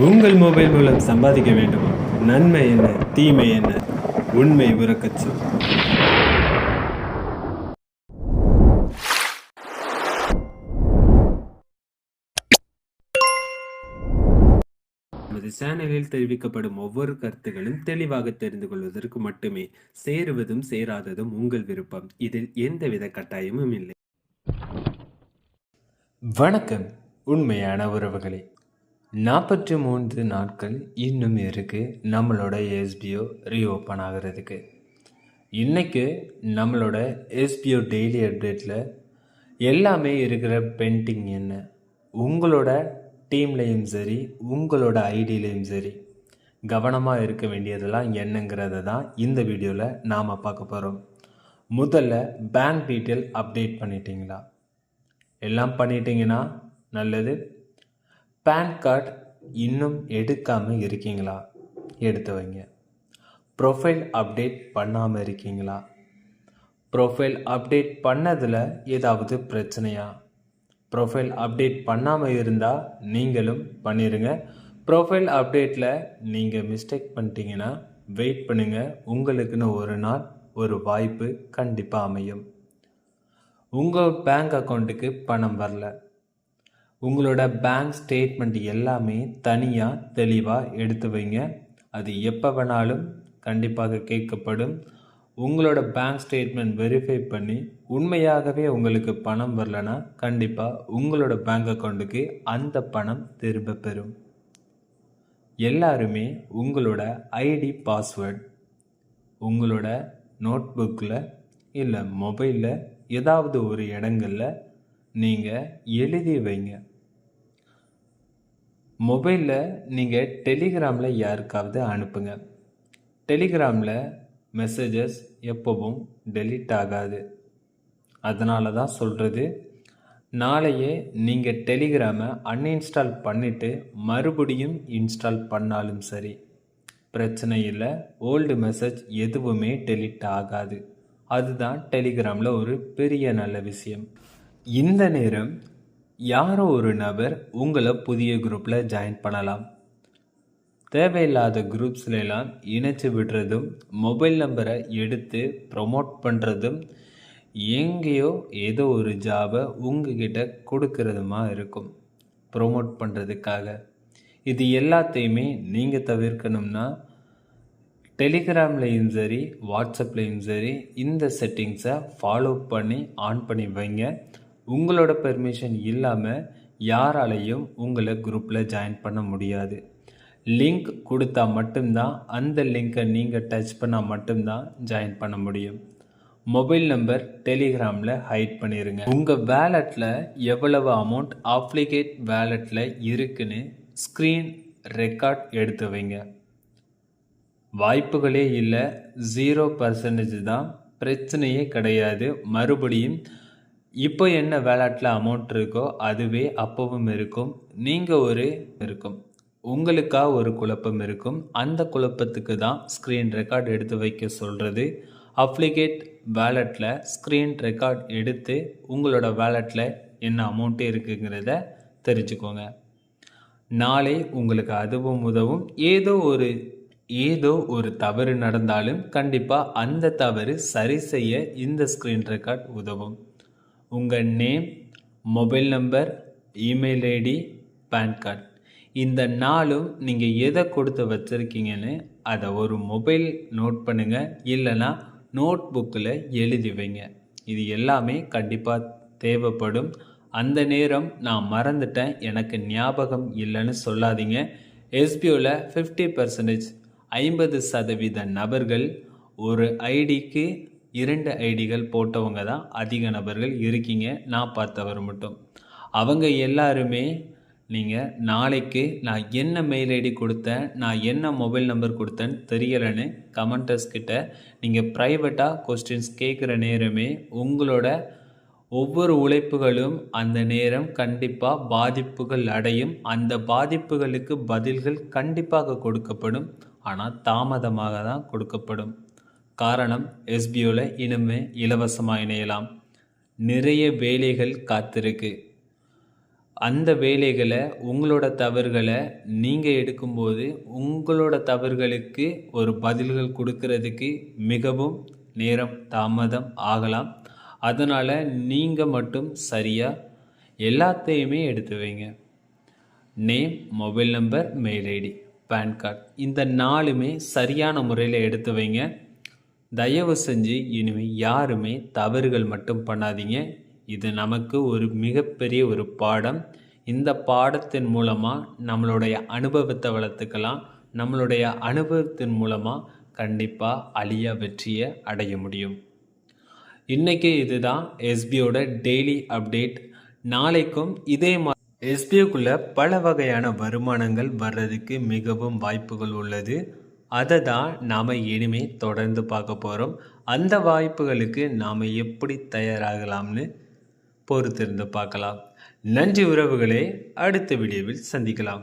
உங்கள் மொபைல் மூலம் சம்பாதிக்க வேண்டுமா? நன்மை என்ன, தீமை என்ன, உண்மை உறக்கச் சொல். நமது சேனலில் தெரிவிக்கப்படும் ஒவ்வொரு கருத்துகளும் தெளிவாக தெரிந்து கொள்வதற்கு மட்டுமே. சேருவதும் சேராததும் உங்கள் விருப்பம். இதில் எந்தவித கட்டாயமும் இல்லை. வணக்கம் உண்மையான உறவுகளே. 43 நாட்கள் இன்னும் இருக்குது நம்மளோட எஸ்பிஓ ரீஓப்பன் ஆகிறதுக்கு. இன்றைக்கு நம்மளோட எஸ்பிஓ டெய்லி அப்டேட்டில் எல்லாமே இருக்கிற பெண்டிங் என்ன, உங்களோட டீம்லேயும் சரி உங்களோட ஐடியிலையும் சரி கவனமாக இருக்க வேண்டியதெல்லாம் என்னங்கிறத தான் இந்த வீடியோவில் நாம் பார்க்க போகிறோம். முதல்ல பேங்க் டீட்டெயில் அப்டேட் பண்ணிட்டீங்களா? எல்லாம் பண்ணிட்டீங்கன்னா நல்லது. பேன் கார்டு இன்னும் எடுக்காமல் இருக்கீங்களா? எடுத்து வைங்க. ப்ரொஃபைல் அப்டேட் பண்ணாமல் இருக்கீங்களா? ப்ரொஃபைல் அப்டேட் பண்ணதில் ஏதாவது பிரச்சனையா? ப்ரொஃபைல் அப்டேட் பண்ணாமல் இருந்தால் நீங்களும் பண்ணிடுங்க. ப்ரொஃபைல் அப்டேட்டில் நீங்கள் மிஸ்டேக் பண்ணிட்டீங்கன்னா வெயிட் பண்ணுங்கள், உங்களுக்குன்னு ஒரு நாள் ஒரு வாய்ப்பு கண்டிப்பாக அமையும். உங்கள் பேங்க் அக்கௌண்ட்டுக்கு பணம் வரல, உங்களோட பேங்க் ஸ்டேட்மெண்ட் எல்லாமே தனியாக தெளிவாக எடுத்து வைங்க. அது எப்போ வேணாலும் கண்டிப்பாக கேட்கப்படும். உங்களோட பேங்க் ஸ்டேட்மெண்ட் வெரிஃபை பண்ணி உண்மையாகவே உங்களுக்கு பணம் வரலனா கண்டிப்பாக உங்களோட பேங்க் அக்கௌண்ட்டுக்கு அந்த பணம் திரும்ப பெறும். எல்லாருமே உங்களோட ஐடி பாஸ்வேர்ட் உங்களோட நோட்புக்கில் இல்லை மொபைலில் ஏதாவது ஒரு இடங்களில் நீங்கள் எழுதி வைங்க. மொபைலில் நீங்கள் டெலிகிராமில் யாருக்காவது அனுப்புங்க. டெலிகிராமில் மெசேஜஸ் எப்போவும் டெலீட் ஆகாது. அதனால தான் சொல்கிறது, நாளையே நீங்கள் டெலிகிராமை அன்இன்ஸ்டால் பண்ணிவிட்டு மறுபடியும் இன்ஸ்டால் பண்ணாலும் சரி பிரச்சனை இல்லை. ஓல்டு மெசேஜ் எதுவுமே டெலீட் ஆகாது. அதுதான் டெலிகிராமில் ஒரு பெரிய நல்ல விஷயம். இந்த நேரம் யாரோ ஒரு நபர் உங்களை புதிய குரூப்பில் ஜாயின் பண்ணலாம். தேவையில்லாத குரூப்ஸ்லாம் இணைச்சி விடுறதும் மொபைல் நம்பரை எடுத்து ப்ரொமோட் பண்ணுறதும் எங்கேயோ ஏதோ ஒரு ஜாபை உங்ககிட்ட கொடுக்கறதுமா இருக்கும் ப்ரொமோட் பண்ணுறதுக்காக. இது எல்லாத்தையுமே நீங்கள் தவிர்க்கணும்னா டெலிகிராம்லேயும் சரி வாட்ஸ்அப்லேயும் சரி இந்த செட்டிங்ஸை ஃபாலோ பண்ணி ஆன் பண்ணி வைங்க. உங்களோட பெர்மிஷன் இல்லாமல் யாராலையும் உங்களை குரூப்பில் ஜாயின் பண்ண முடியாது. லிங்க் கொடுத்தா மட்டும்தான், அந்த லிங்கை நீங்கள் டச் பண்ணால் மட்டும்தான் ஜாயின் பண்ண முடியும். மொபைல் நம்பர் டெலிகிராமில் ஹைட் பண்ணிடுங்க. உங்கள் வேலெட்டில் எவ்வளவு அமௌண்ட் அப்ளிகேட் வேலெட்டில் இருக்குன்னு ஸ்க்ரீன் ரெக்கார்ட் எடுத்து வைங்க. வாய்ப்புகளே இல்லை, 0% தான், பிரச்சனையே கிடையாது. மறுபடியும் இப்போ என்ன வேலெட்டில் அமௌண்ட் இருக்கோ அதுவே அப்பவும் இருக்கும். நீங்கள் இருக்கும் உங்களுக்காக ஒரு குழப்பம் இருக்கும். அந்த குழப்பத்துக்கு தான் ஸ்க்ரீன் ரெக்கார்ட் எடுத்து வைக்க சொல்கிறது. அப்ளிகேட் வேலெட்டில் ஸ்க்ரீன் ரெக்கார்ட் எடுத்து உங்களோட வேலெட்டில் என்ன அமௌண்ட்டு இருக்குங்கிறத தெரிஞ்சுக்கோங்க. நாளை உங்களுக்கு அதுவும் உதவும். ஏதோ ஒரு தவறு நடந்தாலும் கண்டிப்பாக அந்த தவறு சரி செய்ய இந்த ஸ்க்ரீன் ரெக்கார்ட் உதவும். உங்கள் name, mobile number, email ID, PAN card, இந்த 4ம் நீங்கள் எதை கொடுத்து வச்சுருக்கீங்கன்னு அதை ஒரு மொபைல் நோட் பண்ணுங்கள், இல்லைனா நோட் புக்கில் எழுதி வைங்க. இது எல்லாமே கண்டிப்பாக தேவைப்படும். அந்த நேரம் நான் மறந்துட்டேன், எனக்கு ஞாபகம் இல்லைன்னு சொல்லாதீங்க. எஸ்பிஓவில் 50%, 50% நபர்கள் ஒரு ஐடிக்கு 2 ஐடிகள் போட்டவங்க தான் அதிக நபர்கள் இருக்கீங்க, நான் பார்த்தவர் மட்டும். அவங்க எல்லாருமே நீங்கள் நாளைக்கு நான் என்ன மெயில் ஐடி கொடுத்தேன், நான் என்ன மொபைல் நம்பர் கொடுத்தேன்னு தெரியலைன்னு கமெண்டர்ஸ் கிட்ட நீங்கள் ப்ரைவேட்டாக கொஸ்டின்ஸ் கேட்குற நேரமே உங்களோட ஒவ்வொரு உழைப்புகளும் அந்த நேரம் கண்டிப்பாக பாதிப்புகள் அடையும். அந்த பாதிப்புகளுக்கு பதில்கள் கண்டிப்பாக கொடுக்கப்படும், ஆனால் தாமதமாக தான் கொடுக்கப்படும். காரணம், எஸ்பிஓவில் இனிமேல் இலவசமாக இணையலாம், நிறைய வேலைகள் காத்திருக்கு. அந்த வேலைகளை உங்களோட தவறுகளை நீங்கள் எடுக்கும்போது உங்களோட தவறுகளுக்கு ஒரு பதில்கள் கொடுக்கறதுக்கு மிகவும் நேரம் தாமதம் ஆகலாம். அதனால் நீங்கள் மட்டும் சரியாக எல்லாத்தையுமே எடுத்து வைங்க. Name, mobile number, mail ID, PAN card, இந்த 4மே சரியான முறையில் எடுத்து வைங்க. தயவு செஞ்சு இனிமேல் யாருமே தவறுகள் மட்டும் பண்ணாதீங்க. இது நமக்கு ஒரு மிகப்பெரிய ஒரு பாடம். இந்த பாடத்தின் மூலமாக நம்மளுடைய அனுபவத்தை வளர்த்துக்கலாம். நம்மளுடைய அனுபவத்தின் மூலமாக கண்டிப்பாக அழியா வெற்றியை அடைய முடியும். இன்றைக்கி இதுதான் எஸ்பியோட டெய்லி அப்டேட். நாளைக்கும் இதே மாதிரி எஸ்பிஓக்குள்ளே பல வகையான வருமானங்கள் வர்றதுக்கு மிகவும் வாய்ப்புகள் உள்ளது. அதை தான் நாம் இனிமேல் தொடர்ந்து பார்க்க போகிறோம். அந்த வாய்ப்புகளுக்கு நாம் எப்படி தயாராகலாம்னு பொறுத்திருந்து பார்க்கலாம். நன்றி உறவுகளே, அடுத்த வீடியோவில் சந்திக்கலாம்.